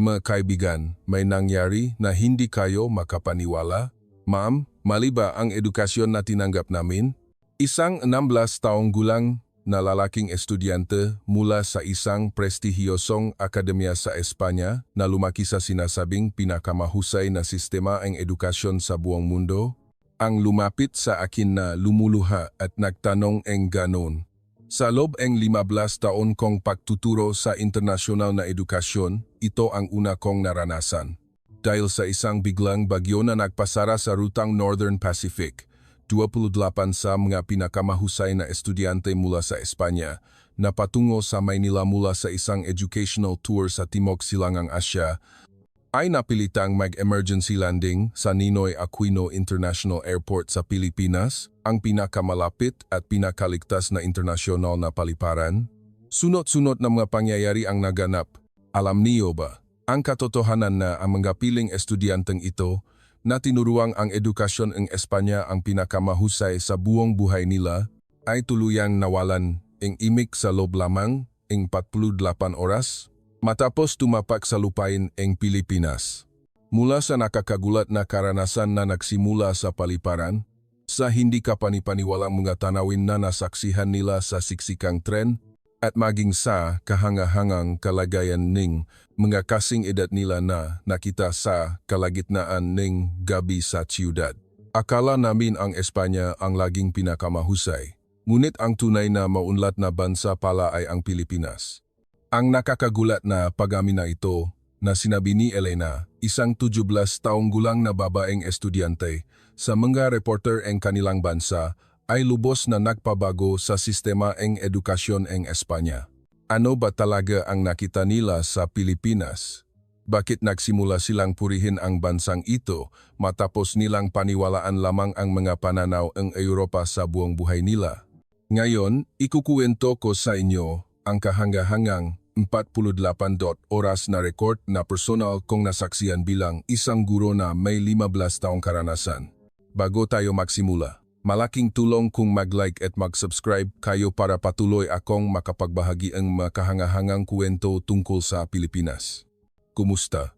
Mga kaibigan, may nangyari na hindi kayo makapaniwala? Ma'am, mali ba ang edukasyon na tinanggap namin? Isang 16 taong gulang na lalaking estudyante mula sa isang prestihiyosong akademya sa Espanya na lumaki sa sinasabing pinakamahusay na sistema ng edukasyon sa buong mundo, ang lumapit sa akin na lumuluha at nagtanong ng ganon. Sa loob ng 15 taon kong pagtuturo sa internasyonal na edukasyon, ito ang una kong naranasan. Dahil sa isang biglang bagyo na nagpasara sa rutang Northern Pacific, 28 sa mga pinakamahusay na estudyante mula sa Espanya na patungo sa Maynila mula sa isang educational tour sa Timog Silangang Asya ay napilitang mag-emergency landing sa Ninoy Aquino International Airport sa Pilipinas, ang pinakamalapit at pinakaligtas na internasyonal na paliparan. Sunod-sunod na mga pangyayari ang naganap. Alam niyo ba, ang katotohanan na ang mga piling estudyanteng ito na tinuruang ang edukasyon ng Espanya ang pinakamahusay sa buong buhay nila ay tuluyang nawalan ng imik sa loob lamang ng 48 oras matapos tumapak sa lupain ng Pilipinas. Mula sa nakakagulat na karanasan na nagsimula sa paliparan, sa hindi kapanipaniwalang mga tanawin na nasaksihan nila sa siksikang tren, at maging sa kahangahangang kalagayan ng mga kasing edad nila na nakita sa kalagitnaan ng gabi sa siyudad. Akala namin ang Espanya ang laging pinakamahusay, ngunit ang tunay na maunlad na bansa pala ay ang Pilipinas. Ang nakakagulat na pag-amin na ito na sinabi ni Elena, isang 17 taong gulang na babaeng estudyante, sa mga reporter ng kanilang bansa, ay lubos na nagpabago sa sistema ng edukasyon ng Espanya. Ano ba talaga ang nakita nila sa Pilipinas? Bakit nagsimula silang purihin ang bansang ito matapos nilang paniwalaan lamang ang mga pananaw ng Europa sa buong buhay nila? Ngayon, ikukuwento ko sa inyo ang kahanga-hangang 48 oras na record na personal kong nasaksiyan bilang isang guro na may 15 taong karanasan. Bago tayo magsimula, malaking tulong kung mag-like at mag-subscribe kayo para patuloy akong makapagbahagi ang makahangahangang kwento tungkol sa Pilipinas. Kumusta?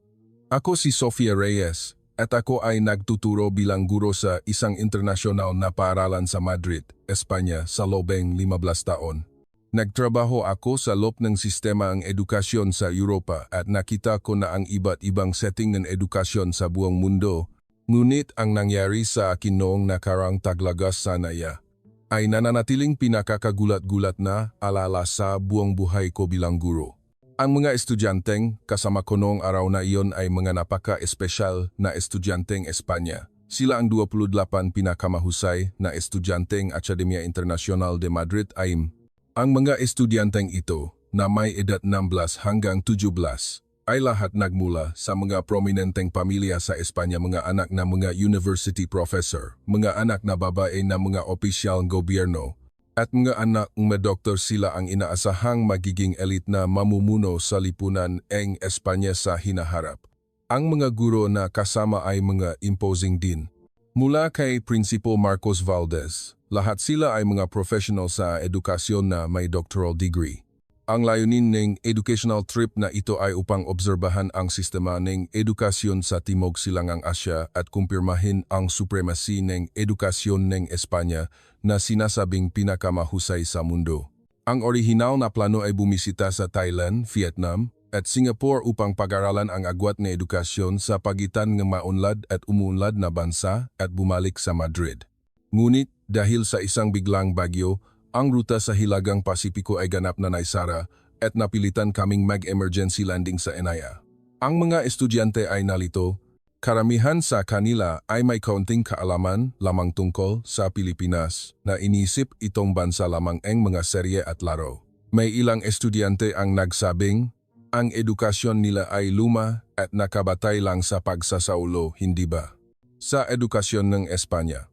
Ako si Sofia Reyes at ako ay nagtuturo bilang guro sa isang internasyonal na paaralan sa Madrid, Espanya sa loob ng 15 taon. Nagtrabaho ako sa loob ng sistema ng edukasyon sa Europa at nakita ko na ang iba't ibang setting ng edukasyon sa buong mundo. Ngunit ang nangyari sa akin noong nakarang taglagas sa Naya ay nananatiling pinakakagulat-gulat na alala sa buong buhay ko bilang guro. Ang mga estudyanteng kasama ko noong araw na iyon ay mga napaka-espesyal na estudyanteng Espanya. Sila ang 28 pinakamahusay na estudyanteng Akademya Internacional de Madrid AIM. Ang mga estudyanteng ito na may edad 16 hanggang 17 ay lahat nagmula sa mga prominenteng pamilya sa Espanya, mga anak na mga university professor, mga anak na babae na mga opisyal ng gobyerno, at mga anak ng doktor. Sila ang inaasahang magiging elite na mamumuno sa lipunan ng Espanya sa hinaharap. Ang mga guro na kasama ay mga imposing din. Mula kay Principal Marcos Valdez, lahat sila ay mga professional sa edukasyon na may doctoral degree. Ang layunin ng educational trip na ito ay upang obserbahan ang sistema ng edukasyon sa Timog Silangang Asya at kumpirmahin ang supremacy ng edukasyon ng Espanya na sinasabing pinakamahusay sa mundo. Ang orihinal na plano ay bumisita sa Thailand, Vietnam, at Singapore upang pag-aralan ang agwat na edukasyon sa pagitan ng maunlad at umuunlad na bansa at bumalik sa Madrid. Ngunit dahil sa isang biglang bagyo, ang ruta sa Hilagang Pasipiko ay ganap na naisara at napilitan kaming mag-emergency landing sa Enaya. Ang mga estudyante ay nalito. Karamihan sa kanila ay may kaunting kaalaman lamang tungkol sa Pilipinas na inisip itong bansa lamang ang mga serye at laro. May ilang estudyante ang nagsabing, ang edukasyon nila ay luma at nakabatay lang sa pagsasaulo, hindi ba? Sa edukasyon ng Espanya,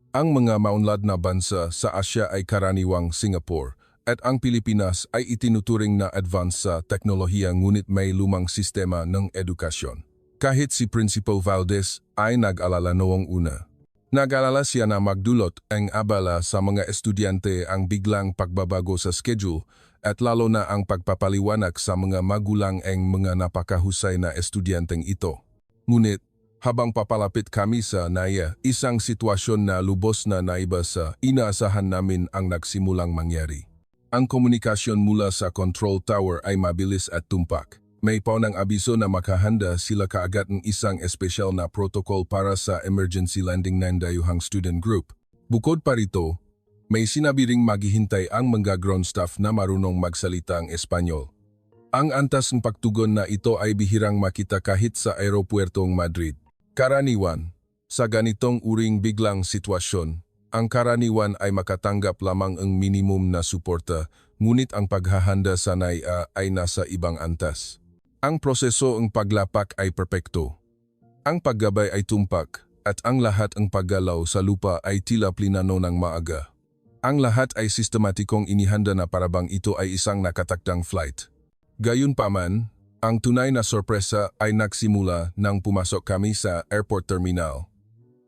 ang mga maunlad na bansa sa Asya ay karaniwang Singapore at ang Pilipinas ay itinuturing na advanced sa teknolohiya ngunit may lumang sistema ng edukasyon. Kahit si Principal Valdez ay nag-alala noong una. Nag-alala siya na magdulot ang abala sa mga estudyante ang biglang pagbabago sa schedule at lalo na ang pagpapaliwanag sa mga magulang ang mga napakahusay na estudyanteng ito. Ngunit, habang papalapit kami sa naya, isang sitwasyon na lubos na naiba sa inaasahan namin ang nagsimulang mangyari. Ang komunikasyon mula sa control tower ay mabilis at tumpak. May paunang abiso na makahanda sila kaagad ng isang espesyal na protocol para sa emergency landing ng dayuhang student group. Bukod pa rito, may sinabi ring maghihintay ang mga ground staff na marunong magsalita ang Espanyol. Ang antas ng pagtugon na ito ay bihirang makita kahit sa aeropuertong Madrid. Karaniwan, sa ganitong uring biglang sitwasyon, ang karaniwan ay makatanggap lamang ang minimum na suporta, ngunit ang paghahanda sa NAIA ay nasa ibang antas. Ang proseso ng paglapak ay perpekto. Ang paggabay ay tumpak, at ang lahat ng paggalaw sa lupa ay tila plinano ng maaga. Ang lahat ay sistematikong inihanda na parabang ito ay isang nakatakdang flight. Gayunpaman, ang tunay na sorpresa ay nagsimula nang pumasok kami sa airport terminal.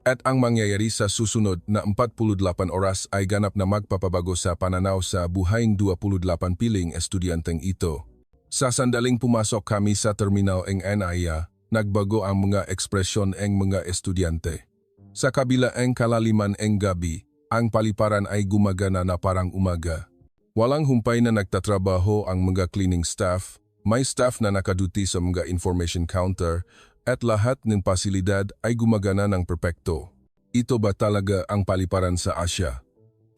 At ang mangyayari sa susunod na 48 oras ay ganap na magpapabago sa pananaw sa buhaing 28 piling estudyanteng ito. Sa sandaling pumasok kami sa terminal ng NAIA, nagbago ang mga ekspresyon ng mga estudyante. Sa kabila ng kalaliman ng gabi, ang paliparan ay gumagana na parang umaga. Walang humpay na nagtatrabaho ang mga cleaning staff, may staff na nakaduty sa mga information counter, at lahat ng pasilidad ay gumagana ng perpekto. Ito ba talaga ang paliparan sa Asia?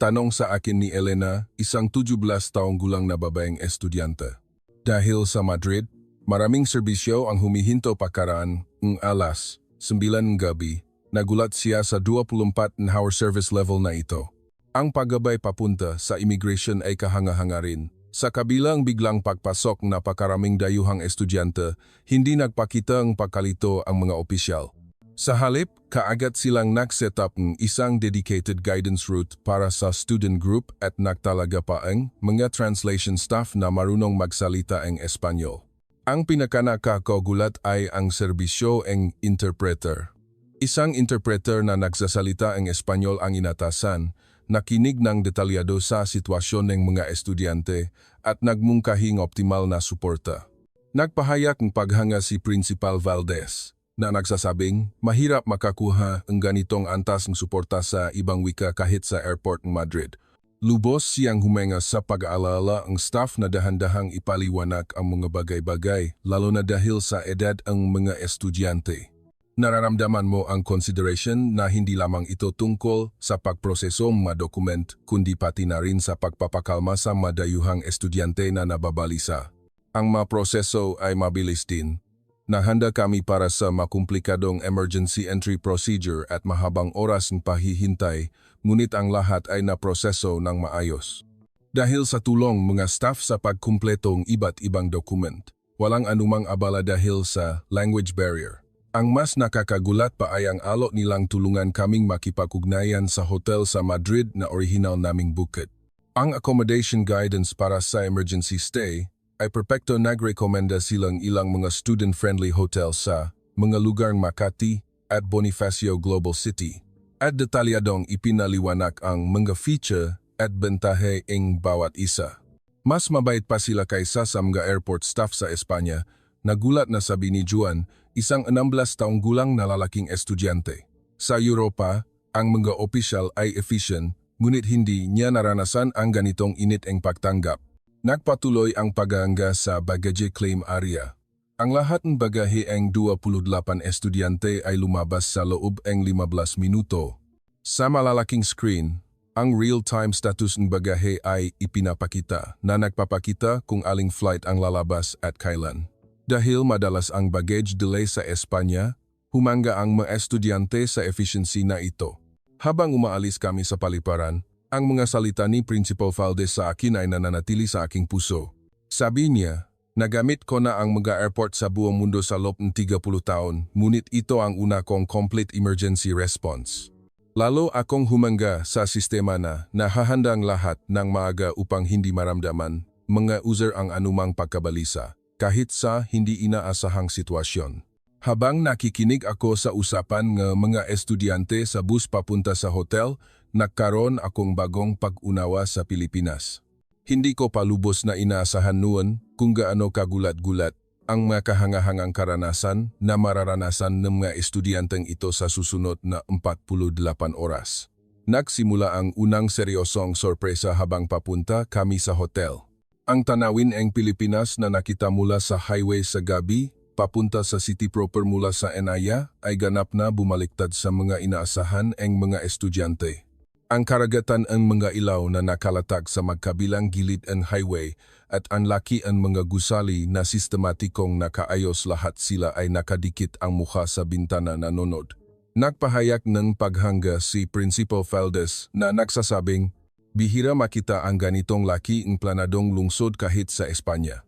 Tanong sa akin ni Elena, isang 17 taong gulang na babaeng estudyante. Dahil sa Madrid, maraming serbisyo ang humihinto pakaraan ng alas 9 ng gabi. Nagulat siya sa 24-hour service level na ito. Ang paggabay papunta sa immigration ay kahanga-hanga rin. Sa kabilang biglang pagpasok na pakaraming dayuhang estudyante, hindi nagpakita ang pagkalito ang mga opisyal. Sa halip, kaagad silang nag-set up ng isang dedicated guidance route para sa student group at nagtalaga pa ang mga translation staff na marunong magsalita ng Espanyol. Ang pinakanakagulat ay ang serbisyo ng interpreter. Isang interpreter na nagsasalita ng Espanyol ang inatasan, nakinig ng detalyado sa sitwasyon ng mga estudyante at nagmungkahing optimal na suporta. Nagpahayag ng paghanga si Principal Valdez, na nagsasabing mahirap makakuha ang ganitong antas ng suporta sa ibang wika kahit sa airport ng Madrid. Lubos siyang humenga sa pag-aalala ang staff na dahan-dahang ipaliwanag ang mga bagay-bagay, lalo na dahil sa edad ang mga estudyante. Nararamdaman mo ang consideration na hindi lamang ito tungkol sa pagproseso ng mga dokument, kundi pati na rin sa pagpapakalma sa madayuhang estudyante na nababalisa. Ang mga proseso ay mabilis din. Nahanda kami para sa makumplikadong emergency entry procedure at mahabang oras ng pahihintay, ngunit ang lahat ay naproseso ng maayos. Dahil sa tulong mga staff sa pagkumpletong iba't ibang dokument, walang anumang abala dahil sa language barrier. Ang mas nakakagulat pa ay ang alok nilang tulungan kaming makipag-ugnayan sa hotel sa Madrid na orihinal naming bukid. Ang accommodation guidance para sa emergency stay ay perpekto nagrekomenda silang ilang mga student-friendly hotel sa mga lugar Makati at Bonifacio Global City. At detalyadong ipinaliwanag ang mga feature at bentahe ng bawat isa. Mas mabait pa sila kaysa sa mga airport staff sa Espanya. Nagulat na sabi ni Juan, isang 16 taong gulang na lalaking estudyante. Sa Europa, ang mga opisyal ay efficient, ngunit hindi niya naranasan ang ganitong init ang pagtanggap. Nagpatuloy ang paghahanga sa baggage claim area. Ang lahat ng bagahe ng 28 estudyante ay lumabas sa loob ng 15 minuto. Sa malalaking screen, ang real-time status ng bagahe ay ipinapakita na nagpapakita kung aling flight ang lalabas at kailan. Dahil madalas ang baggage delay sa Espanya, humanga ang mga estudyante sa efficiency na ito. Habang umaalis kami sa paliparan, ang mga salita ni Principal Valdez sa akin ay nananatili sa aking puso. Sabi niya, nagamit ko na ang mga airport sa buong mundo sa loob ng 30 taon, ngunit ito ang una kong complete emergency response. Lalo akong humanga sa sistema na nahahanda ang lahat ng maaga upang hindi maramdaman mga user ang anumang pagkabalisa, kahit sa hindi inaasahang sitwasyon. Habang nakikinig ako sa usapan ng mga estudyante sa bus papunta sa hotel, nagkaroon akong bagong pag-unawa sa Pilipinas. Hindi ko palubos na inaasahan noon kung gaano kagulat-gulat ang mga kahangahangang karanasan na mararanasan ng mga estudyanteng ito sa susunod na 48 oras. Nagsimula ang unang seryosong sorpresa habang papunta kami sa hotel. Ang tanawin ang Pilipinas na nakita mula sa highway sa gabi, papunta sa city proper mula sa Enaya, ay ganap na bumaliktad sa mga inaasahan ang mga estudyante. Ang karagatan ang mga ilaw na nakalatag sa magkabilang gilid ng highway at ang laki ang mga gusali na sistematikong nakaayos lahat sila ay nakadikit ang mukha sa bintana na nonod. Nagpahayag ng paghanga si Principal Valdez na nagsasabing, bihira makita ang ganitong laki ng planadong lungsod kahit sa Espanya.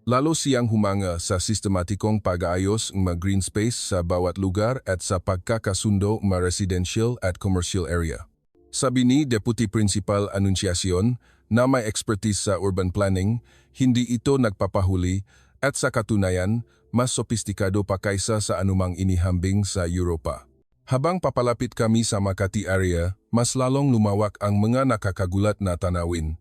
Lalo siyang humanga sa sistematikong pag-aayos ng mga green space sa bawat lugar at sa pagkakasundo ng residential at commercial area. Sabi ni Deputy Principal Anunciacion na may expertise sa urban planning, hindi ito nagpapahuli at sa katunayan, mas sopistikado pa kaysa sa anumang inihambing sa Europa. Habang papalapit kami sa Makati area, mas lalong lumawak ang mga nakakagulat na tanawin.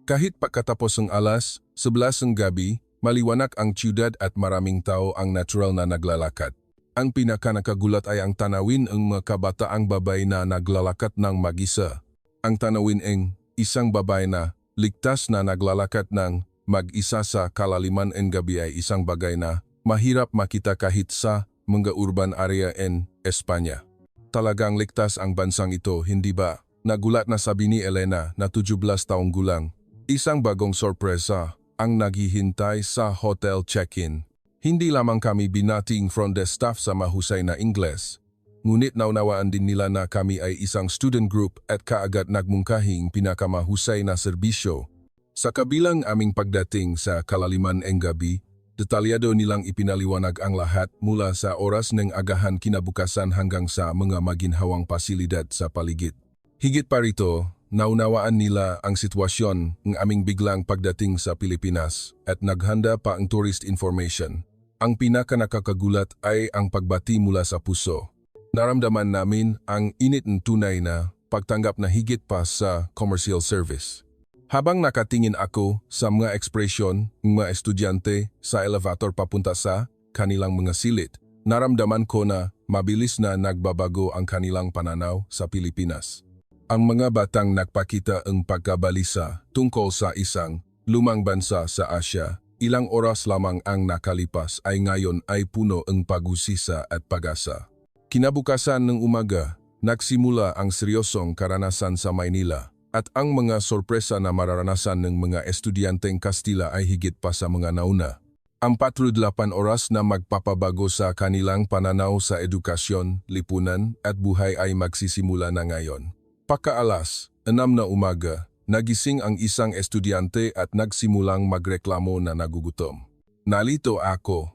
Kahit pagkatapos ng alas 11 ng gabi, maliwanag ang siyudad at maraming tao ang natural na naglalakad. Ang pinakanakagulat ay ang tanawin ng mga kabataang babae na naglalakad ng mag-isa. Ang tanawin ang isang babae na ligtas na naglalakad ng mag-isa sa kalaliman ng gabi ay isang bagay na mahirap makita kahit sa mga urban area in Espanya. Talagang ligtas ang bansang ito, hindi ba? Nagulat na sabi ni Elena na 17 taong gulang. Isang bagong sorpresa ang naghihintay sa hotel check-in. Hindi lamang kami binating front desk staff sa mahusay na Ingles, ngunit naunawaan din nila na kami ay isang student group at kaagad nagmungkahing pinakamahusay na serbisyo. Sa kabilang aming pagdating sa kalaliman ng gabi, detalyado nilang ipinaliwanag ang lahat mula sa oras ng agahan kinabukasan hanggang sa mga maginhawang pasilidad sa paligid. Higit pa rito, naunawaan nila ang sitwasyon ng aming biglang pagdating sa Pilipinas at naghanda pa ang tourist information. Ang pinakanakakagulat ay ang pagbati mula sa puso. Naramdaman namin ang init ng tunay na pagtanggap na higit pa sa commercial service. Habang nakatingin ako sa mga ekspresyon ng mga estudyante sa elevator papunta sa kanilang mga silid, naramdaman ko na mabilis na nagbabago ang kanilang pananaw sa Pilipinas. Ang mga batang nagpakita ang pagkabalisa tungkol sa isang lumang bansa sa Asia, ilang oras lamang ang nakalipas ay ngayon ay puno ang pag-usisa at pag-asa. Kinabukasan ng umaga, nagsimula ang seryosong karanasan sa Maynila at ang mga sorpresa na mararanasan ng mga estudyanteng Kastila ay higit pa sa mga nauna. Ang 48 oras na magpapabago sa kanilang pananaw sa edukasyon, lipunan at buhay ay magsisimula na ngayon. Pagkaalas 6 na umaga, nagising ang isang estudyante at nagsimulang magreklamo na nagugutom. Nalito ako.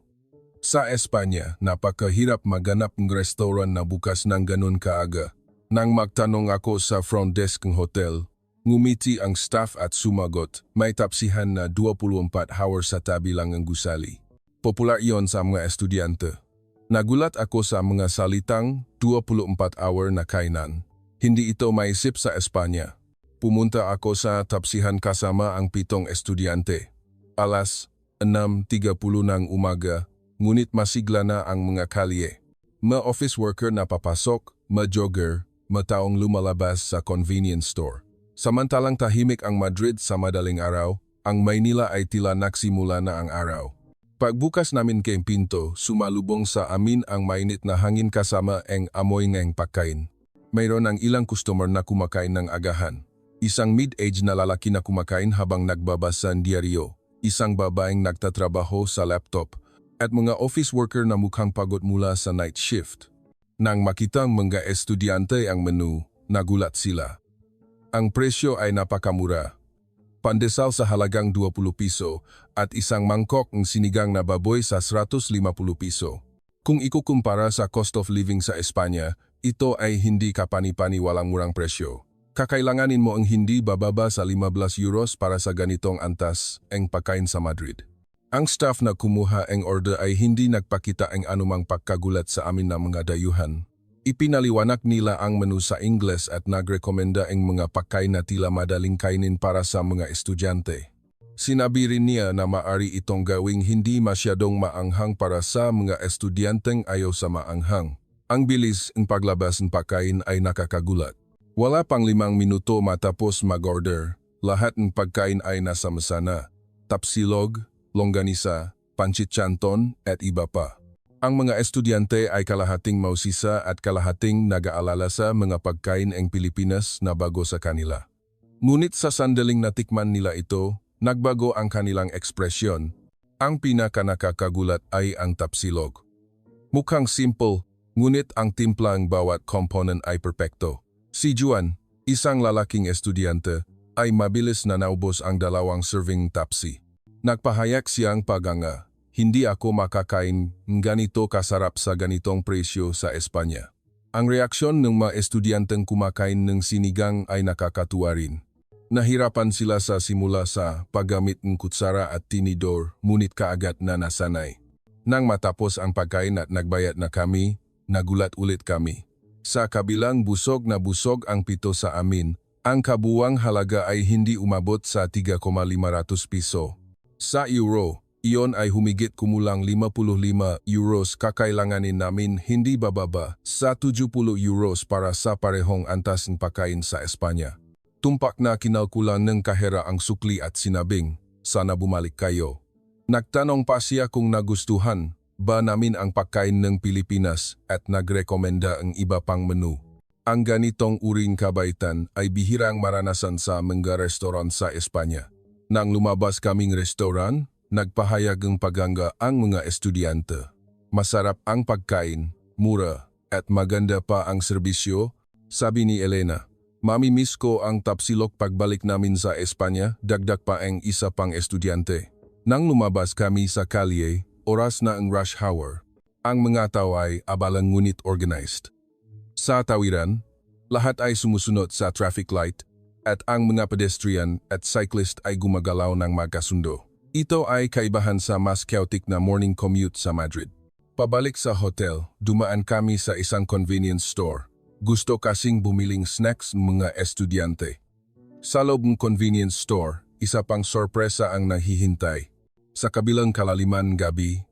Sa Espanya, napakahirap maganap ng restaurant na bukas ng ganun kaaga. Nang magtanong ako sa front desk ng hotel, ngumiti ang staff at sumagot, may tapsihan na 24 hours sa tabi lang ang gusali. Popular iyon sa mga estudyante. Nagulat ako sa mga salitang 24-hour na kainan. Hindi ito maisip sa Espanya. Pumunta ako sa tapsihan kasama ang 7 estudyante. Alas 6:30 ng umaga, ngunit masigla na ang mga kalye. Mga office worker na papasok, mga jogger, mga taong lumalabas sa convenience store. Samantalang tahimik ang Madrid sa madaling araw, ang Maynila ay tila nagsimula na ang araw. Pagbukas namin kay pinto, sumalubong sa amin ang mainit na hangin kasama ang amoy ng pagkain. Mayroon ang ilang customer na kumakain ng agahan. Isang mid-age na lalaki na kumakain habang nagbabasa ng diaryo, isang babaeng nagtatrabaho sa laptop, at mga office worker na mukhang pagod mula sa night shift. Nang makita ang mga estudyante ang menu, nagulat sila. Ang presyo ay napakamura. Pandesal sa halagang 20 piso at isang mangkok ng sinigang na baboy sa 150 piso. Kung ikukumpara sa cost of living sa Espanya, ito ay hindi kapani-paniwalang murang presyo. Kakailanganin mo ang hindi bababa sa 15 euros para sa ganitong antas ang pagkain sa Madrid. Ang staff na kumuha ang order ay hindi nagpakita ang anumang pagkagulat sa amin ng mga dayuhan. Ipinaliwanag nila ang menu sa Ingles at nagrekomenda ang mga pagkain na tila madaling kainin para sa mga estudyante. Sinabi rin niya na maaari itong gawing hindi masyadong maanghang para sa mga estudyanteng ayaw sa maanghang. Ang bilis ng paglabas ng pagkain ay nakakagulat. Wala pang 5 minuto matapos mag-order, lahat ng pagkain ay nasa mesa na. Tapsilog, longganisa, pancit canton at iba pa. Ang mga estudyante ay kalahating mausisa at kalahating nag-aalala sa mga pagkain ng Pilipinas na bago sa kanila. Ngunit sa sandaling natikman nila ito, nagbago ang kanilang ekspresyon. Ang pinaka-nakakagulat ay ang tapsilog. Mukhang simple, ngunit ang timpla ng bawat component ay perpekto. Si Juan, isang lalaking estudyante, ay mabilis na naubos ang 2 serving tapsi. Nagpahayag siyang paganga. Hindi ako makakain ng ganito kasarap sa ganitong presyo sa Espanya. Ang reaksyon ng mga estudyanteng kumakain ng sinigang ay nakakatuwa rin. Nahirapan sila sa simula sa paggamit ng kutsara at tinidor, ngunit kaagad na nasanay. Nang matapos ang pagkain at nagbayad na kami, nagulat ulit kami. Sa kabilang busog na busog ang 7 sa amin, ang kabuwang halaga ay hindi umabot sa 3,500 piso. Sa euro, iyon ay humigit kumulang 55 euros kakailanganin namin hindi bababa sa 70 euros para sa parehong antas ng pagkain sa Espanya. Tumpak na kinalkulan ng kahera ang sukli at sinabing, sana bumalik kayo. Nagtanong pa siya kung nagustuhan ba namin ang pagkain ng Pilipinas at nagrekomenda ang iba pang menu. Ang ganitong uring kabaitan ay bihirang maranasan sa mga restoran sa Espanya. Nang lumabas kaming restoran, nagpahayag ng paganga ang mga estudyante. Masarap ang pagkain, mura, at maganda pa ang serbisyo, sabi ni Elena. Mamimiss ko ang tapsilog pagbalik namin sa Espanya, dagdag pa ang isa pang estudyante. Nang lumabas kami sa kalye, oras na ang rush hour. Ang mga tao ay abalang ngunit organized. Sa tawiran, lahat ay sumusunod sa traffic light, at ang mga pedestrian at cyclist ay gumagalaw ng magkasundo. Ito ay kaibahan sa mas chaotic na morning commute sa Madrid. Pabalik sa hotel, dumaan kami sa isang convenience store. Gusto kasing bumiling snacks ng mga estudyante. Sa loob ng convenience store, isa pang sorpresa ang nahihintay. Sa kabilang kalaliman gabi,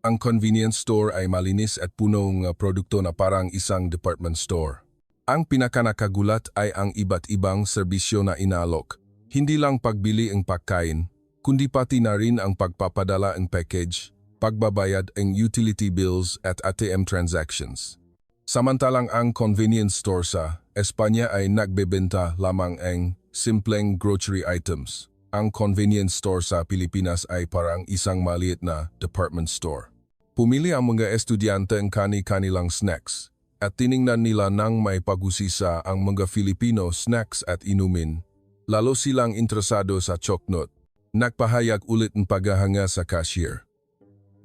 ang convenience store ay malinis at puno ng produkto na parang isang department store. Ang pinakanakagulat ay ang iba't ibang serbisyo na inaalok. Hindi lang pagbili ng pagkain, kundi pati na rin ang pagpapadala ng package, pagbabayad ng utility bills at ATM transactions. Samantalang ang convenience store sa Espanya ay nagbebenta lamang ng simpleng grocery items. Ang convenience store sa Pilipinas ay parang isang maliit na department store. Pumili ang mga estudyante ng kani-kanilang snacks at tiningnan nila nang may pag-usisa ang mga Filipino snacks at inumin. Lalo silang interesado sa choknot. Nagpahayag ulit ng paghahanga sa cashier.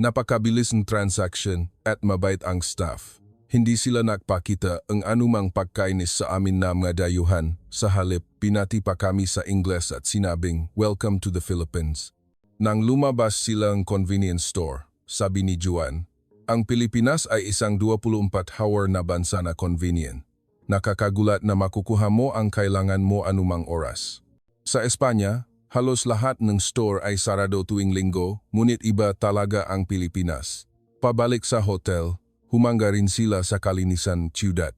Napakabilis ng transaction at mabait ang staff. Hindi sila nagpakita ang anumang pagkainis sa amin na mga dayuhan. Sa halip, pinati pa kami sa Ingles at sinabing, "Welcome to the Philippines." Nang lumabas silang convenience store, sabi ni Juan, ang Pilipinas ay isang 24-hour na bansa na convenient. Nakakagulat na makukuha mo ang kailangan mo anumang oras. Sa Espanya, halos lahat ng store ay sarado tuwing linggo, ngunit iba talaga ang Pilipinas. Pabalik sa hotel, humanga rin sila sa kalinisan ciudad.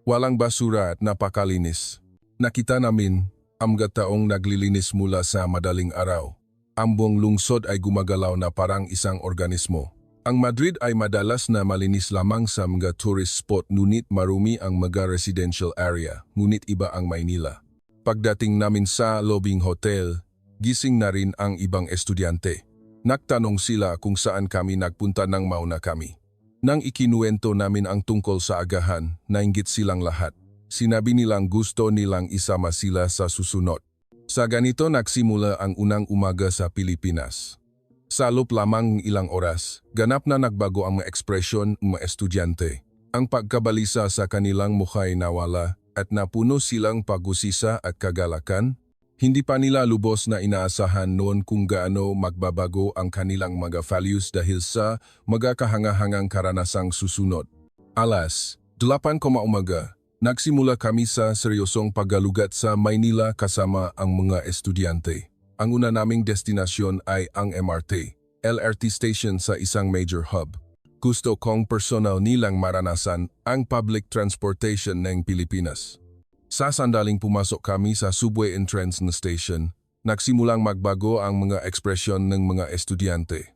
Walang basura at napakalinis. Nakita namin, ang taong naglilinis mula sa madaling araw. Ang buong lungsod ay gumagalaw na parang isang organismo. Ang Madrid ay madalas na malinis lamang sa mga tourist spot ngunit marumi ang mga residential area, ngunit iba ang Maynila. Pagdating namin sa lobbying hotel, gising na rin ang ibang estudyante. Nagtanong sila kung saan kami nagpunta nang mauna kami. Nang ikinuwento namin ang tungkol sa agahan, nainggit silang lahat. Sinabi nilang gusto nilang isama sila sa susunod. Sa ganito nagsimula ang unang umaga sa Pilipinas. Sa loob lamang ilang oras, ganap na nagbago ang mga ekspresyon ng mga estudyante. Ang pagkabalisa sa kanilang mukha ay nawala at napuno silang pag-usisa at kagalakan. Hindi pa nila lubos na inaasahan noon kung gaano magbabago ang kanilang mga values dahil sa mga kahanga-hangang karanasang susunod. Alas 8:00 nagsimula kami sa seryosong paggalugat sa Maynila kasama ang mga estudyante. Ang una naming destinasyon ay ang LRT station sa isang major hub. Gusto kong personal nilang maranasan ang public transportation ng Pilipinas. Sa sandaling pumasok kami sa subway entrance na station, nagsimulang magbago ang mga ekspresyon ng mga estudyante.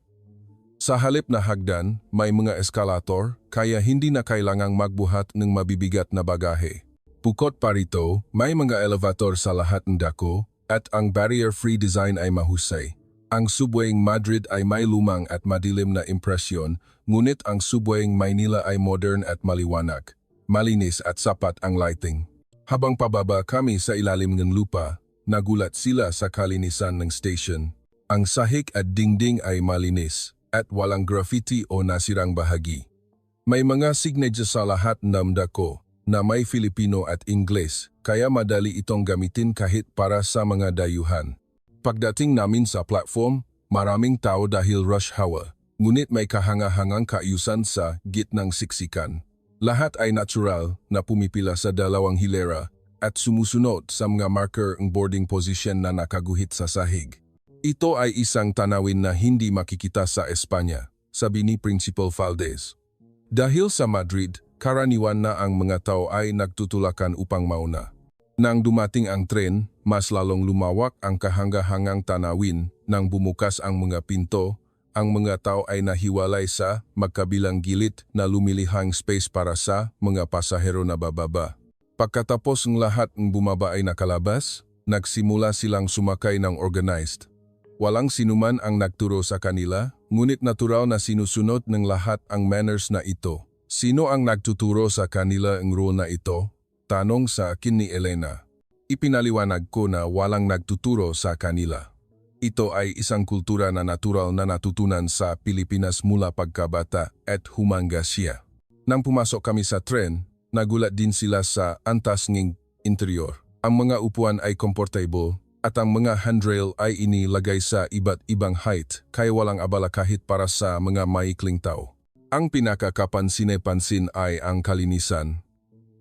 Sa halip na hagdan, may mga eskalator, kaya hindi na kailangang magbuhat ng mabibigat na bagahe. Bukod pa rito, may mga elevator sa lahat ng dako at ang barrier-free design ay mahusay. Ang subwaying Madrid ay may lumang at madilim na impresyon, ngunit ang subwaying Maynila ay modern at maliwanag. Malinis at sapat ang lighting. Habang pababa kami sa ilalim ng lupa, nagulat sila sa kalinisan ng station. Ang sahig at dingding ay malinis at walang graffiti o nasirang bahagi. May mga signage sa lahat ng dako na may Filipino at Ingles, kaya madali itong gamitin kahit para sa mga dayuhan. Pagdating namin sa platform, maraming tao dahil rush hour, ngunit may kahanga-hangang kaayusan sa gitnang siksikan. Lahat ay natural na pumipila sa dalawang hilera at sumusunod sa mga marker ng boarding position na nakaguhit sa sahig. Ito ay isang tanawin na hindi makikita sa Espanya, sabi ni Principal Valdez. Dahil sa Madrid, karaniwan na ang mga tao ay nagtutulakan upang mauna. Nang dumating ang tren, mas lalong lumawak ang kahanga-hangang tanawin nang bumukas ang mga pinto, ang mga tao ay nahiwalay sa magkabilang gilid na lumilihang space para sa mga pasahero na bababa. Pagkatapos ng lahat ng bumaba ay nakalabas, nagsimula silang sumakay ng organized. Walang sinuman ang nagturo sa kanila, ngunit natural na sinusunod ng lahat ang manners na ito. Sino ang nagtuturo sa kanila ang rule na ito? Tanong sa akin ni Elena. Ipinaliwanag ko na walang nagtuturo sa kanila. Ito ay isang kultura na natural na natutunan sa Pilipinas mula pagkabata at humangga siya. Nang pumasok kami sa tren, nagulat din sila sa antas ng interior. Ang mga upuan ay comfortable at ang mga handrail ay inilagay sa iba't ibang height kaya walang abala kahit para sa mga maikling tao. Ang pinakakapansin-pansin ay ang kalinisan.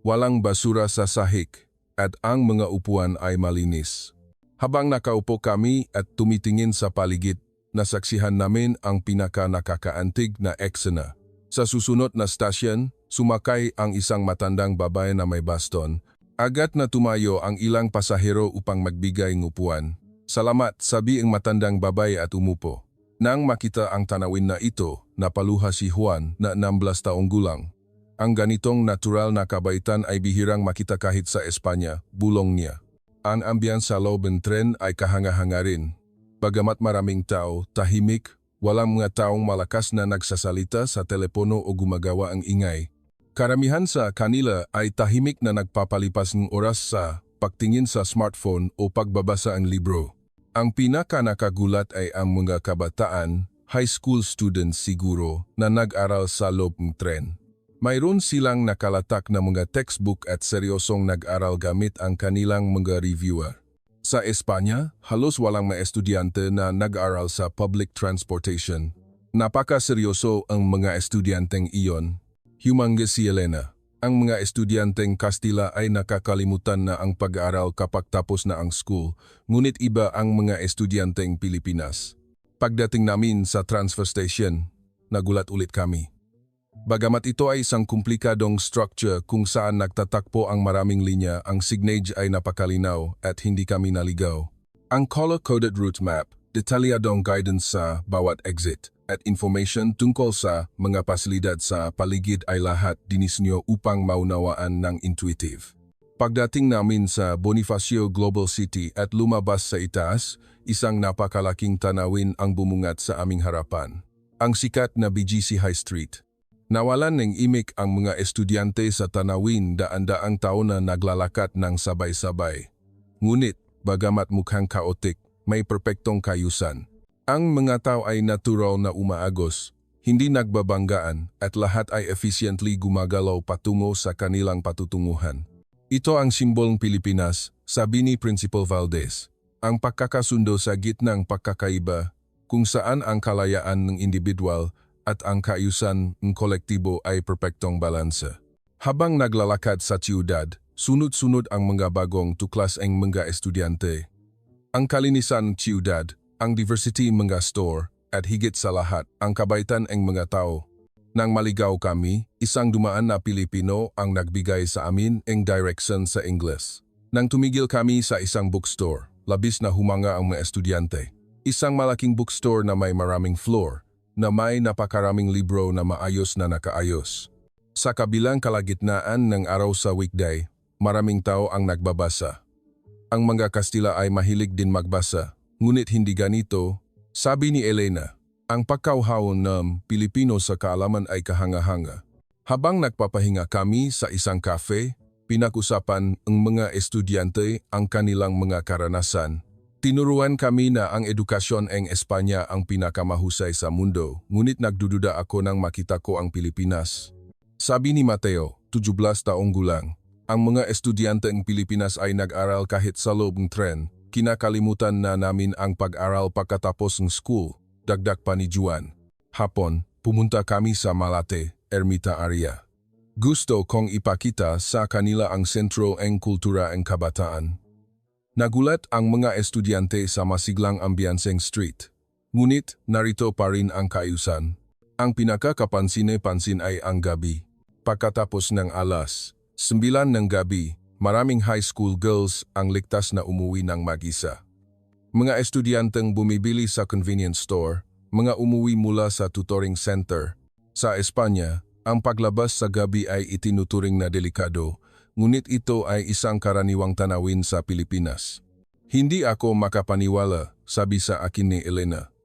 Walang basura sa sahig at ang mga upuan ay malinis. Habang nakaupo kami at tumitingin sa paligid, nasaksihan namin ang pinaka-nakakaantig na eksena. Sa susunod na stasyon, sumakay ang isang matandang babae na may baston. Agad na tumayo ang ilang pasahero upang magbigay ng upuan. Salamat, sabi ang matandang babae at umupo. Nang makita ang tanawin na ito, napaluha si Juan na 16 taong gulang. Ang ganitong natural na kabaitan ay bihirang makita kahit sa Espanya, bulong niya. Ang ambience sa loob ng tren ay kahanga-hanga rin. Bagamat maraming tao, tahimik, walang mga taong malakas na nagsasalita sa telepono o gumagawa ang ingay. Karamihan sa kanila ay tahimik na nagpapalipas ng oras sa pagtingin sa smartphone o pagbabasa ng libro. Ang pinaka-nakagulat ay ang mga kabataan, high school students siguro, na nag-aral sa loob ng tren. Mayroon silang nakalatak na mga textbook at seryosong nag-aral gamit ang kanilang mga reviewer. Sa Espanya, halos walang mga estudyante na nag-aral sa public transportation. Napaka-seryoso ang mga estudyanteng iyon. Humangga si Elena. Ang mga estudyanteng Kastila ay nakakalimutan na ang pag-aaral kapag tapos na ang school, ngunit iba ang mga estudyanteng Pilipinas. Pagdating namin sa transfer station, nagulat ulit kami. Bagamat ito ay isang komplikadong structure kung saan nagtatakpo ang maraming linya, ang signage ay napakalinaw at hindi kami naligaw. Ang color-coded route map, detalyadong guidance sa bawat exit, at information tungkol sa mga pasilidad sa paligid ay lahat dinisenyo upang maunawaan ng intuitive. Pagdating namin sa Bonifacio Global City at lumabas sa itaas, isang napakalaking tanawin ang bumungat sa aming harapan. Ang sikat na BGC High Street. Nawalan ng imik ang mga estudyante sa tanawin, daan-daang tao na naglalakad ng sabay-sabay. Ngunit, bagamat mukhang kaotik, may perpektong kayusan. Ang mga tao ay natural na umaagos, hindi nagbabanggaan at lahat ay efficiently gumagalaw patungo sa kanilang patutunguhan. Ito ang simbolong Pilipinas, sabi ni Principal Valdez. Ang pagkakasundo sa gitnang pagkakaiba, kung saan ang kalayaan ng individual at ang kaayusan ng kolektibo ay perpektong balanse. Habang naglalakad sa siyudad, sunod-sunod ang mga bagong tuklas ng mga estudyante. Ang kalinisan siyudad, ang diversity mga store, at higit sa lahat, ang kabaitan ng mga tao. Nang maligaw kami, isang dumaan na Pilipino ang nagbigay sa amin ng direction sa Ingles. Nang tumigil kami sa isang bookstore, labis na humanga ang mga estudyante. Isang malaking bookstore na may maraming floor, na may napakaraming libro na maayos na nakaayos. Sa kabilang kalagitnaan ng araw sa weekday, maraming tao ang nagbabasa. Ang mga Kastila ay mahilig din magbasa, ngunit hindi ganito, sabi ni Elena. Ang pagkauhaw ng Pilipino sa kaalaman ay kahanga-hanga. Habang nagpapahinga kami sa isang cafe, pinag-usapan ng mga estudyante ang kanilang mga karanasan. Tinuruan kami na ang edukasyon ng Espanya ang pinakamahusay sa mundo, ngunit nagdududa ako nang makita ko ang Pilipinas. Sabi ni Mateo, 17 taong gulang, ang mga estudyante ng Pilipinas ay nag-aral kahit sa loob ng tren. Kinakalimutan na namin ang pag-aral pagkatapos ng school, dagdag pa ni Juan. Hapon, pumunta kami sa Malate, Ermita Area. Gusto kong ipakita sa kanila ang sentro ng kultura ng kabataan. Nagulat ang mga estudyante sa masiglang ambianseng street. Ngunit, narito pa rin ang kaayusan. Ang pinakakapansin-pansin ay ang gabi. Pagkatapos ng alas 9 ng gabi, maraming high school girls ang ligtas na umuwi ng mag-isa. Mga estudyanteng bumibili sa convenience store, mga umuwi mula sa tutoring center. Sa Espanya, ang paglabas sa gabi ay itinuturing na delikado, ngunit ito ay isang karaniwang tanawin sa Pilipinas. Hindi ako makapaniwala, sabi sa akin ni Elena.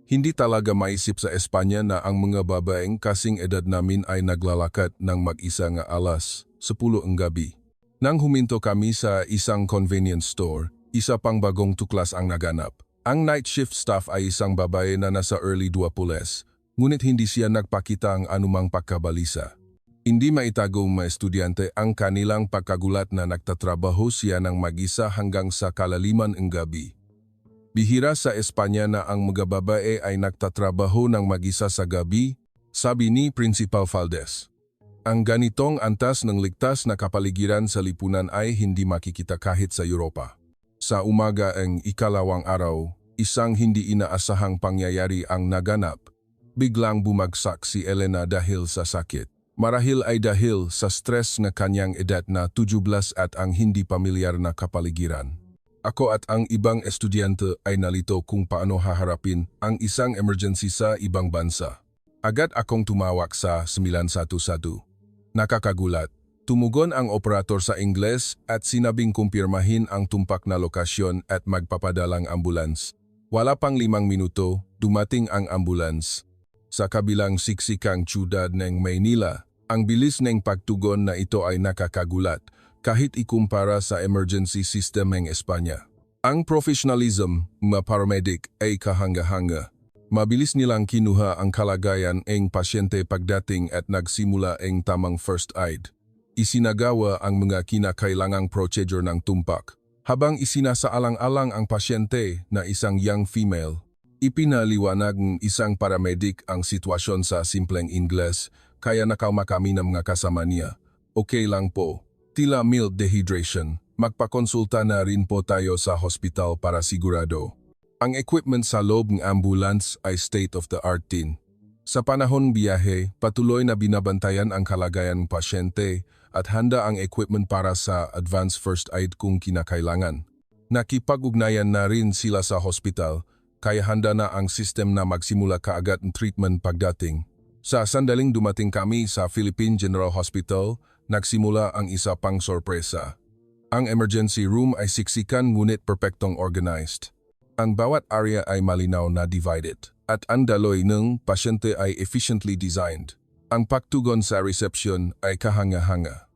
Hindi talaga maisip sa Espanya na ang mga babaeng kasing edad namin ay naglalakad ng mag-isa nga alas 10 ng gabi. Nang huminto kami sa isang convenience store, isa pang bagong tuklas ang naganap. Ang night shift staff ay isang babae na nasa early 20s, ngunit hindi siya nagpakita ang anumang pagkabalisa. Hindi maitago mga estudyante ang kanilang pagkagulat na nagtatrabaho siya ng mag-isa hanggang sa kalaliman ng gabi. Bihira sa Espanya na ang mga babae ay nagtatrabaho ng mag-isa sa gabi, sabi ni Principal Valdez. Ang ganitong antas ng ligtas na kapaligiran sa lipunan ay hindi makikita kahit sa Europa. Sa umaga ng ikalawang araw, isang hindi inaasahang pangyayari ang naganap. Biglang bumagsak si Elena dahil sa sakit. Marahil ay dahil sa stress na kanyang edad na 17 at ang hindi pamilyar na kapaligiran. Ako at ang ibang estudyante ay nalito kung paano haharapin ang isang emergency sa ibang bansa. Agad akong tumawag sa 911. Nakakagulat. Tumugon ang operator sa Ingles at sinabing kumpirmahin ang tumpak na lokasyon at magpapadalang ambulans. Wala pang 5 minuto, dumating ang ambulans. Sa kabilang siksikang siyudad ng Maynila, ang bilis ng pagtugon na ito ay nakakagulat kahit ikumpara sa emergency system ng Espanya. Ang professionalism ng paramedic ay kahanga-hanga. Mabilis nilang kinuha ang kalagayan ng pasyente pagdating at nagsimula ang tamang first aid. Isinagawa ang mga kinakailangang procedure ng tumpak. Habang isinasaalang-alang ang pasyente na isang young female, ipinaliwanag ng isang paramedic ang sitwasyon sa simpleng Ingles, kaya nakalma kami ng mga kasama niya. Okay lang po. Tila mild dehydration, magpakonsulta na rin po tayo sa hospital para sigurado. Ang equipment sa loob ng ambulance ay state-of-the-art din. Sa panahon biyahe, patuloy na binabantayan ang kalagayan ng pasyente at handa ang equipment para sa advanced first aid kung kinakailangan. Nakipag-ugnayan na rin sila sa hospital, kaya handa na ang system na magsimula kaagad ng treatment pagdating. Sa sandaling dumating kami sa Philippine General Hospital, nagsimula ang isa pang sorpresa. Ang emergency room ay siksikan ngunit perpektong organized. Ang bawat area ay malinaw na divided, at ang daloy ng pasyente ay efficiently designed. Ang pagtugon sa reception ay kahanga-hanga.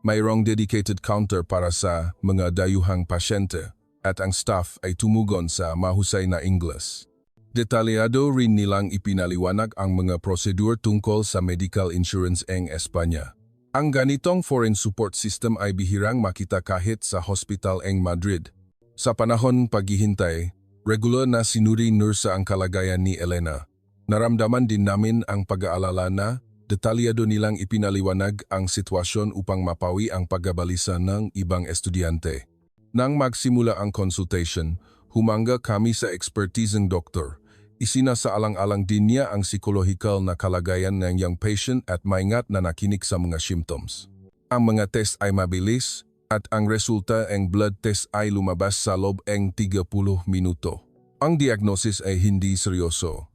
Mayroong dedicated counter para sa mga dayuhang pasyente, at ang staff ay tumugon sa mahusay na Ingles. Detalyado rin nilang ipinaliwanag ang mga prosedur tungkol sa medical insurance ng Espanya. Ang ganitong foreign support system ay bihirang makita kahit sa hospital ng Madrid. Sa panahon paghihintay, regular na sinuri nursa ang kalagayan ni Elena. Naramdaman din namin ang pag-aalala na detalyado nilang ipinaliwanag ang sitwasyon upang mapawi ang pagkabalisa ng ibang estudyante. Nang magsimula ang consultation, humanga kami sa expertising doktor. Isinasaalang-alang din niya ang psikolohikal na kalagayan ng young patient at maingat na nakinig sa mga symptoms. Ang mga test ay mabilis at ang resulta ng blood test ay lumabas sa loob ng 30 minuto. Ang diagnosis ay hindi seryoso.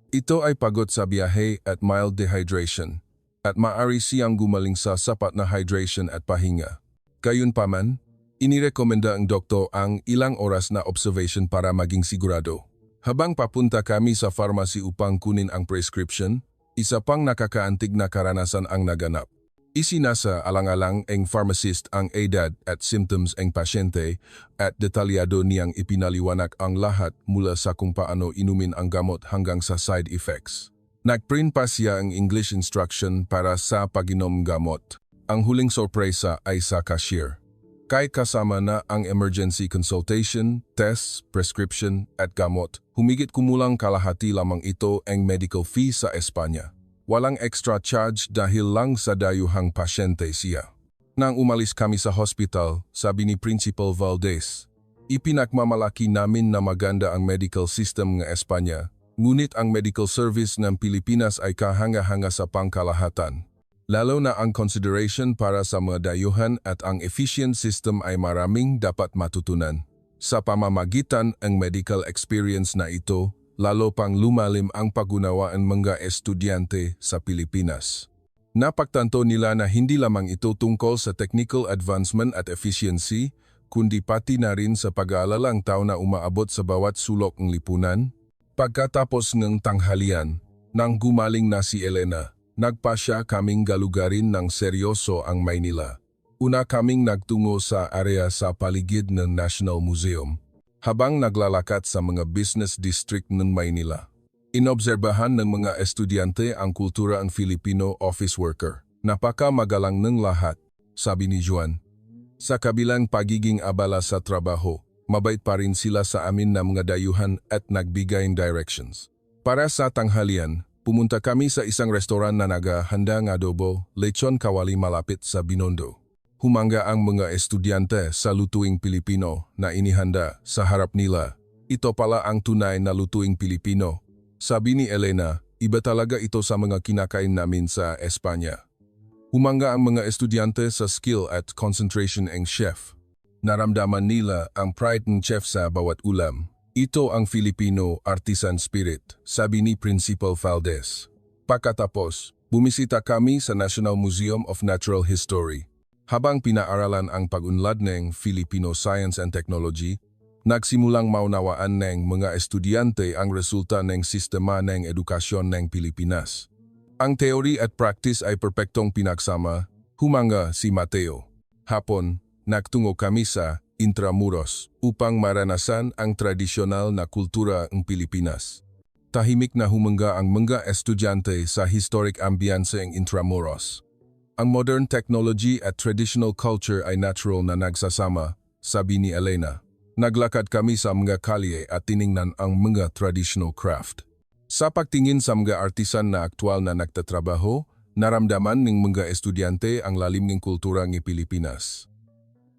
Ito ay pagod sa biyahe at mild dehydration, at maaari siyang gumaling sa sapat na hydration at pahinga. Gayunpaman, inirekomenda ang doktor ang ilang oras na observation para maging sigurado. Habang papunta kami sa pharmacy upang kunin ang prescription, isa pang nakakaantig na karanasan ang naganap. Isinasa alang-alang ng pharmacist ang edad at symptoms ng pasyente at detalyado niyang ipinaliwanag ang lahat mula sa kung paano inumin ang gamot hanggang sa side effects. Nagprint pa siya ang English instruction para sa pag-inom gamot. Ang huling sorpresa ay sa cashier. Kay kasama na ang emergency consultation, tests, prescription at gamot, humigit kumulang kalahati lamang ito ang medical fee sa Espanya. Walang extra charge dahil lang sa dayuhang pasyente siya. Nang umalis kami sa hospital, sabi ni Principal Valdez, ipinagmamalaki namin na maganda ang medical system ng Espanya, ngunit ang medical service ng Pilipinas ay kahanga-hanga sa pangkalahatan. Lalo na ang consideration para sa mga dayuhan at ang efficient system ay maraming dapat matutunan. Sa pamamagitan ng medical experience na ito, lalo pang lumalim ang pag-unawa ng mga estudyante sa Pilipinas. Napagtanto nila na hindi lamang ito tungkol sa technical advancement at efficiency, kundi pati na rin sa pag-aalalang tao na umaabot sa bawat sulok ng lipunan. Pagkatapos ng tanghalian, nang gumaling na si Elena, nagpasya kaming galugarin ng seryoso ang Maynila. Una kaming nagtungo sa area sa paligid ng National Museum, habang naglalakad sa mga business district ng Maynila. Inobserbahan ng mga estudyante ang kultura ng Filipino office worker. Napaka-magalang ng lahat, sabi ni Juan. Sa kabilang pagiging abala sa trabaho, mabait pa rin sila sa amin na mga dayuhan at nagbigay ng directions. Para sa tanghalian, pumunta kami sa isang restoran na naghahanda ng adobo, lechon kawali malapit sa Binondo. Humanga ang mga estudyante sa lutuing Pilipino na inihanda sa harap nila. Ito pala ang tunay na lutuing Pilipino. Sabi ni Elena, iba talaga ito sa mga kinakain namin sa Espanya. Humanga ang mga estudyante sa skill at concentration ng chef. Naramdaman nila ang pride ng chef sa bawat ulam. Ito ang Filipino artisan spirit, sabi ni Principal Valdez. Pagkatapos, bumisita kami sa National Museum of Natural History. Habang pinaaralan ang pag-unlad ng Filipino Science and Technology, nagsimulang maunawaan ng mga estudyante ang resulta ng sistema ng edukasyon ng Pilipinas. Ang theory at practice ay perpektong pinagsama, humanga si Mateo. Hapon, nagtungo kami sa Intramuros upang maranasan ang tradisyonal na kultura ng Pilipinas. Tahimik na humanga ang mga estudyante sa historic ambience ng Intramuros. Ang modern technology at traditional culture ay natural na nagsasama, sabi ni Elena. Naglakad kami sa mga kalye at tiningnan ang mga traditional craft. Sa pagtingin sa mga artisan na aktwal na nagtatrabaho, naramdaman ng mga estudyante ang lalim ng kultura ng Pilipinas.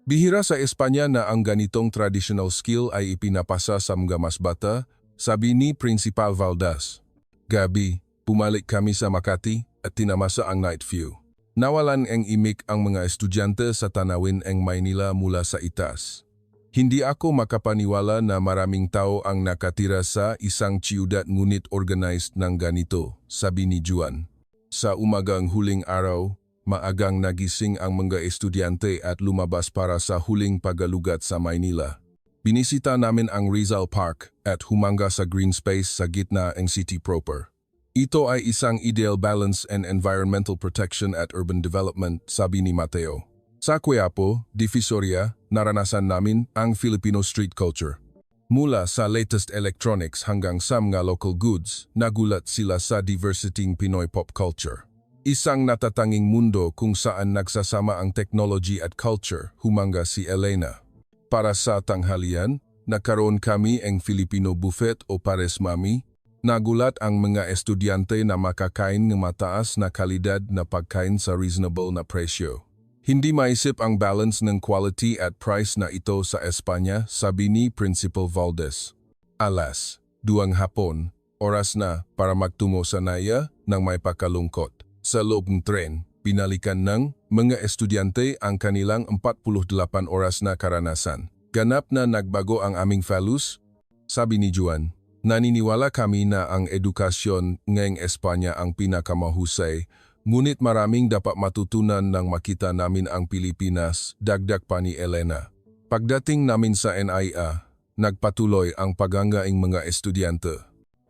Bihira sa Espanya na ang ganitong traditional skill ay ipinapasa sa mga mas bata, sabi ni Principal Valdez. Gabi, pumalik kami sa Makati at tinamasa ang night view. Nawalan ang imik ang mga estudyante sa tanawin ng Maynila mula sa itaas. Hindi ako makapaniwala na maraming tao ang nakatira sa isang siyudad ngunit organized ng ganito, sabi ni Juan. Sa umagang huling araw, maagang nagising ang mga estudyante at lumabas para sa huling pagalugat sa Maynila. Binisita namin ang Rizal Park at humanga sa green space sa gitna ng city proper. Ito ay isang ideal balance and environmental protection at urban development, sabi ni Mateo. Sa Quiapo, Divisoria, naranasan namin ang Filipino street culture. Mula sa latest electronics hanggang sa mga local goods, nagulat sila sa diversitying Pinoy pop culture. Isang natatanging mundo kung saan nagsasama ang technology at culture, humanga si Elena. Para sa tanghalian, nagkaroon kami ng Filipino buffet o pares mami, Nagulat ang mga estudyante na makakain ng mataas na kalidad na pagkain sa reasonable na presyo. Hindi maisip ang balance ng quality at price na ito sa Espanya, sabi ni Principal Valdez. Alas, 2 hapon, oras na para magtungo sa Naya ng may pakalungkot. Sa loob ng tren, pinalikan ng mga estudyante ang kanilang 48 oras na karanasan. Ganap na nagbago ang aming values, sabi ni Juan. Naniniwala kami na ang edukasyon ngayong Espanya ang pinakamahusay, ngunit maraming dapat matutunan nang makita namin ang Pilipinas, dagdag pa ni Elena. Pagdating namin sa NIA, nagpatuloy ang pagangaing mga estudyante.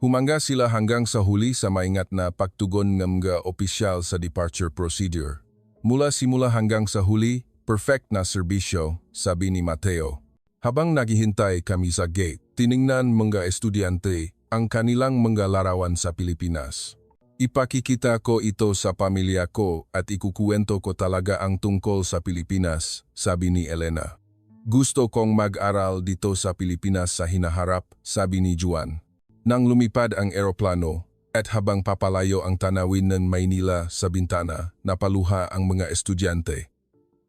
Humanga sila hanggang sa huli sa maingat na pagtugon ng mga opisyal sa departure procedure. Mula simula hanggang sa huli, perfect na serbisyo, sabi ni Mateo. Habang naghihintay kami sa gate, tiningnan mga estudyante ang kanilang mga larawan sa Pilipinas. Ipakikita ko ito sa pamilya ko at ikukuwento ko talaga ang tungkol sa Pilipinas, sabi ni Elena. Gusto kong mag-aral dito sa Pilipinas sa hinaharap, sabi ni Juan. Nang lumipad ang eroplano at habang papalayo ang tanawin ng Maynila sa bintana, napaluha ang mga estudyante.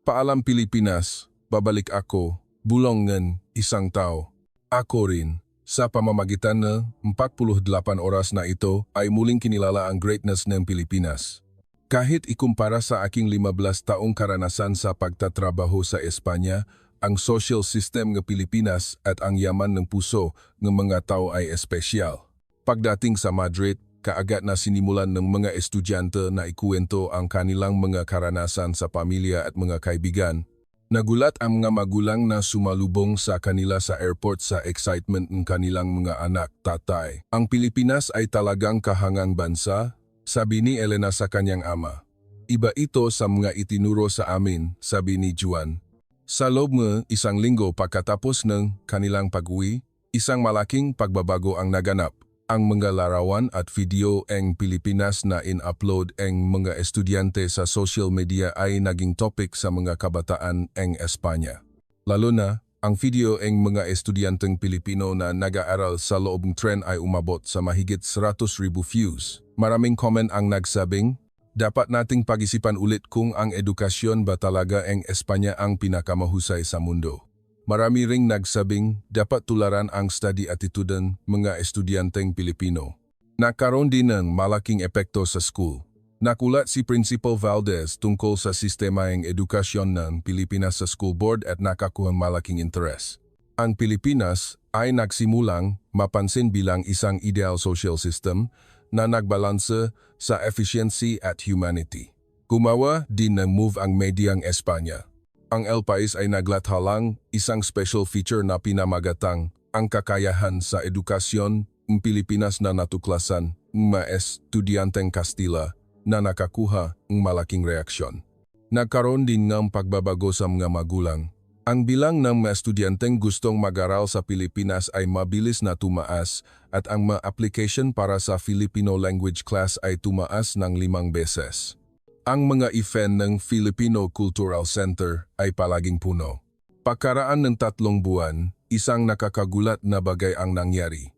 Paalam Pilipinas, babalik ako. Bulong ng isang tao. Ako rin, sa pamamagitan ng 48 oras na ito ay muling kinilala ang greatness ng Pilipinas. Kahit ikumpara sa aking 15 taong karanasan sa pagtatrabaho sa Espanya, ang social system ng Pilipinas at ang yaman ng puso ng mga tao ay espesyal. Pagdating sa Madrid, kaagad na sinimulan ng mga estudyante na ikuwento ang kanilang mga karanasan sa pamilya at mga kaibigan. Nagulat ang mga magulang na sumalubong sa kanila sa airport sa excitement ng kanilang mga anak, tatay. Ang Pilipinas ay talagang kahangang bansa, sabi ni Elena sa kanyang ama. Iba ito sa mga itinuro sa amin, sabi ni Juan. Sa loob ng 1 linggo pagkatapos ng kanilang pag-uwi, isang malaking pagbabago ang naganap. Ang mga larawan at video ng Pilipinas na in-upload ng mga estudyante sa social media ay naging topic sa mga kabataan ng Espanya. Lalo na, ang video ng mga estudyanteng Pilipino na nag-aaral sa loob ng tren ay umabot sa mahigit 100,000 views. Maraming comment ang nagsabing, dapat nating pag-isipan ulit kung ang edukasyon ba talaga ng Espanya ang pinakamahusay sa mundo. Marami ring nagsabing dapat tularan ang study attitude ng mga estudyanteng Pilipino. Nagkaroon din ng malaking epekto sa school. Nakulat si Principal Valdez tungkol sa sistema ng edukasyon ng Pilipinas sa school board at nakakuha malaking interes. Ang Pilipinas ay nagsimulang mapansin bilang isang ideal social system na nagbalanse sa efficiency at humanity. Gumawa din ng move ang medyang Espanya. Ang El País ay naglathalang isang special feature na pinamagatang ang kakayahan sa edukasyon ng Pilipinas na natuklasan ng mga estudyanteng Kastila na nakakuha ng malaking reaksyon. Nagkaroon din ng pagbabago sa mga magulang. Ang bilang ng mga estudyanteng gustong mag-aral sa Pilipinas ay mabilis na tumaas at ang mga application para sa Filipino language class ay tumaas ng 5 beses. Ang mga event ng Filipino Cultural Center ay palaging puno. Pagkaraan ng 3 buwan, isang nakakagulat na bagay ang nangyari.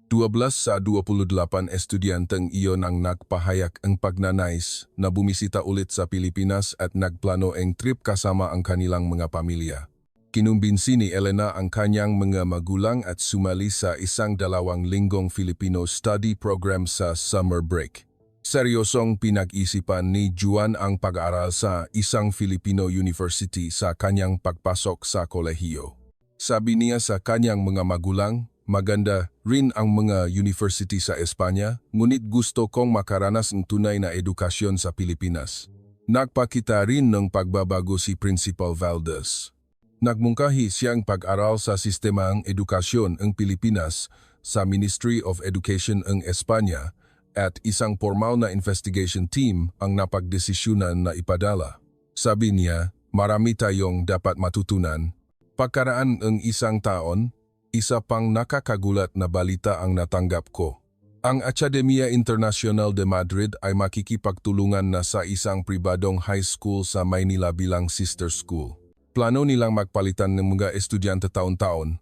12 sa 28 estudyanteng iyon ang nagpahayag ang pagnanais na bumisita ulit sa Pilipinas at nagplano ang trip kasama ang kanilang mga pamilya. Kinumbinsi ni Elena ang kanyang mga magulang at sumali sa 1 linggong Filipino study program sa summer break. Seryosong pinag-isipan ni Juan ang pag-aaral sa isang Filipino university sa kanyang pagpasok sa kolehiyo. Sabi niya sa kanyang mga magulang, maganda rin ang mga university sa Espanya, ngunit gusto kong makaranas ng tunay na edukasyon sa Pilipinas. Nagpakita rin ng pagbabago si Principal Valdez. Nagmungkahi siyang pag-aral sa sistema ng edukasyon ng Pilipinas sa Ministry of Education ng Espanya, at isang formal na investigation team ang napagdesisyunan na ipadala. Sabi niya, marami tayong dapat matutunan. Pagkaraan ng 1 taon, isa pang nakakagulat na balita ang natanggap ko. Ang Academia Internacional de Madrid ay makikipagtulungan na sa isang pribadong high school sa Maynila bilang sister school. Plano nilang magpalitan ng mga estudyante taon-taon.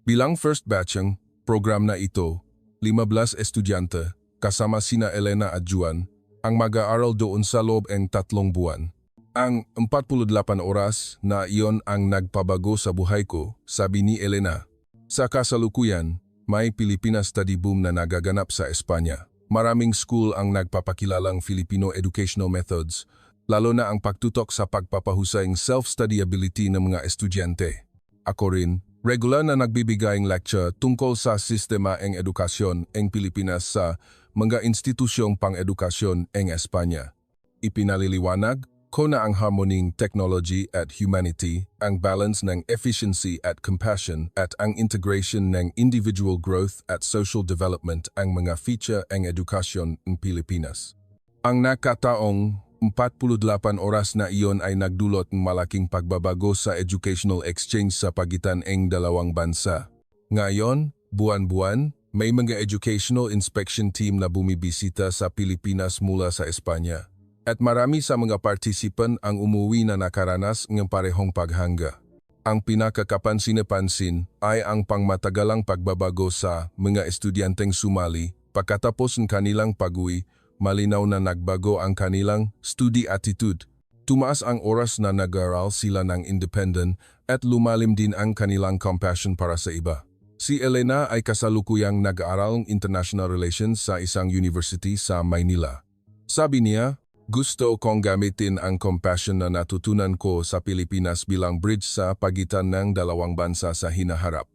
Bilang first batch ng program na ito, 15 estudyante, kasama sina Elena at Juan, ang mag-aaral doon sa loob ng 3 buwan. Ang 48 oras na iyon ang nagpabago sa buhay ko, sabi ni Elena. Sa kasalukuyan, may Pilipinas study boom na nagaganap sa Espanya. Maraming school ang nagpapakilalang Filipino educational methods, lalo na ang pagtutok sa pagpapahusayng self-study ability ng mga estudyante. Ako rin, regular na nagbibigayng lecture tungkol sa sistema ng edukasyon ng Pilipinas sa mga institusyong pang-edukasyon ng Espanya. Ipinaliliwanag ko na ang harmoning technology at humanity, ang balance ng efficiency at compassion at ang integration ng individual growth at social development ang mga feature ng edukasyon ng Pilipinas. Ang nakataong 48 oras na iyon ay nagdulot ng malaking pagbabago sa educational exchange sa pagitan ng dalawang bansa. Ngayon, buwan-buwan, may mga educational inspection team na bumibisita sa Pilipinas mula sa Espanya. At marami sa mga partisipan ang umuwi na nakaranas ng parehong paghanga. Ang pinakakapansin-pansin ay ang pangmatagalang pagbabago sa mga estudyanteng sumali pagkatapos ng kanilang pag-uwi, malinaw na nagbago ang kanilang study attitude. Tumaas ang oras na nag-aaral sila ng independent at lumalim din ang kanilang compassion para sa iba. Si Elena ay kasalukuyang nag-aaral ng International Relations sa isang university sa Maynila. Sabi niya, "Gusto kong gamitin ang compassion na natutunan ko sa Pilipinas bilang bridge sa pagitan ng dalawang bansa sa hinaharap."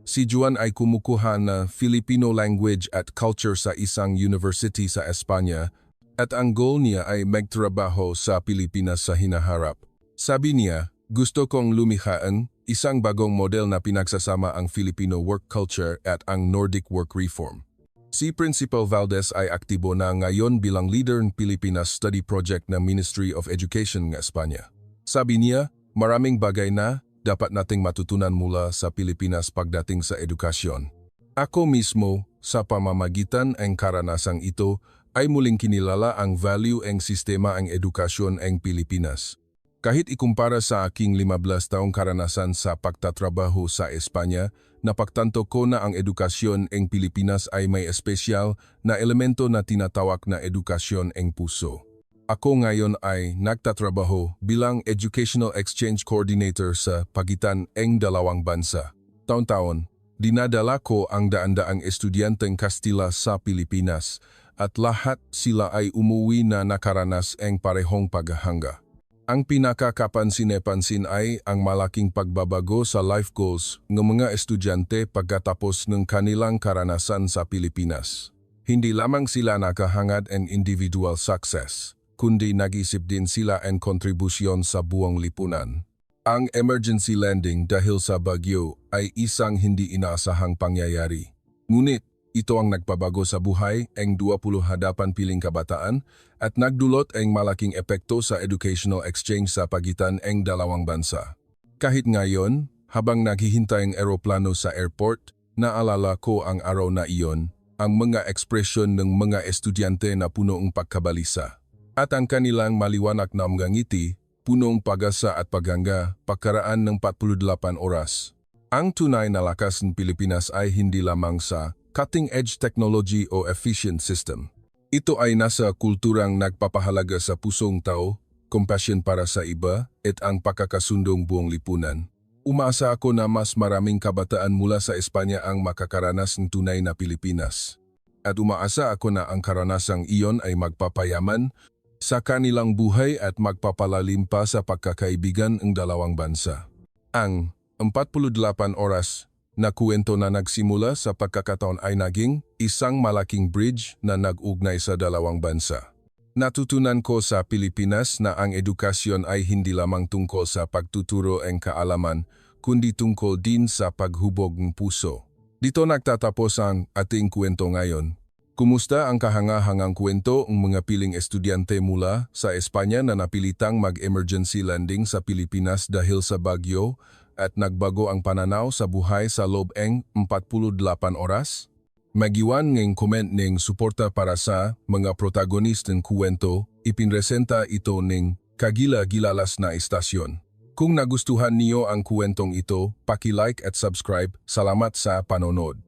Si Juan ay kumukuha na Filipino language at culture sa isang university sa Espanya at ang goal niya ay magtrabaho sa Pilipinas sa hinaharap. Sabi niya, "Gusto kong lumikhaan isang bagong model na pinagsasama ang Filipino work culture at ang Nordic work reform." Si Principal Valdez ay aktibo na ngayon bilang leader ng Pilipinas Study Project ng Ministry of Education ng Espanya. Sabi niya, maraming bagay na dapat nating matutunan mula sa Pilipinas pagdating sa edukasyon. Ako mismo, sa pamamagitan ng karanasang ito, ay muling kinilala ang value ng sistema ng edukasyon ng Pilipinas. Kahit ikumpara sa aking 15 taong karanasan sa pagtatrabaho sa Espanya, napagtanto ko na ang edukasyon ng Pilipinas ay may espesyal na elemento na tinatawag na edukasyon ng puso. Ako ngayon ay nagtatrabaho bilang Educational Exchange Coordinator sa pagitan ng dalawang bansa. Taon-taon, dinadala ko ang daan-daang estudyanteng Kastila sa Pilipinas at lahat sila ay umuwi na nakaranas ng parehong paghahanga. Ang pinakakapansin-pansin ay ang malaking pagbabago sa life goals ng mga estudyante pagkatapos ng kanilang karanasan sa Pilipinas. Hindi lamang sila nakahangad ng individual success, kundi nag-isip din sila ng kontribusyon sa buong lipunan. Ang emergency landing dahil sa bagyo ay isang hindi inaasahang pangyayari. Ngunit, ito ang nagpabago sa buhay ng 20 hadapan piling kabataan at nagdulot ang malaking epekto sa educational exchange sa pagitan ng dalawang bansa. Kahit ngayon, habang naghihintay ang eroplano sa airport, naalala ko ang araw na iyon, ang mga ekspresyon ng mga estudyante na punong pagkabalisa. At ang kanilang maliwanag na mga ngiti, punong pag-asa at paghanga pagkaraan ng 48 oras. Ang tunay na lakas ng Pilipinas ay hindi lamang sa cutting-edge technology o efficient system. Ito ay nasa kulturang nagpapahalaga sa pusong tao, compassion para sa iba, at ang pakakasundong buong lipunan. Umaasa ako na mas maraming kabataan mula sa Espanya ang makakaranas ng tunay na Pilipinas. At umaasa ako na ang karanasang iyon ay magpapayaman sa kanilang buhay at magpapalalim pa sa pagkakaibigan ng dalawang bansa. Ang 48 oras na kuwento na nagsimula sa pagkakataon ay naging isang malaking bridge na nag-ugnay sa dalawang bansa. Natutunan ko sa Pilipinas na ang edukasyon ay hindi lamang tungkol sa pagtuturo ng kaalaman, kundi tungkol din sa paghubog ng puso. Dito nagtatapos ang ating kwento ngayon. Kumusta ang kahangahangang kwento ng mga piling estudyante mula sa Espanya na napilitang mag-emergency landing sa Pilipinas dahil sa bagyo at nagbago ang pananaw sa buhay sa loob ng 48 oras? Magiwan ng comment ng suporta para sa mga protagonist ng kwento, ipinresenta ito ng Kagila-Gilalas na Istasyon. Kung nagustuhan niyo ang kwentong ito, paki-like at subscribe. Salamat sa panonood.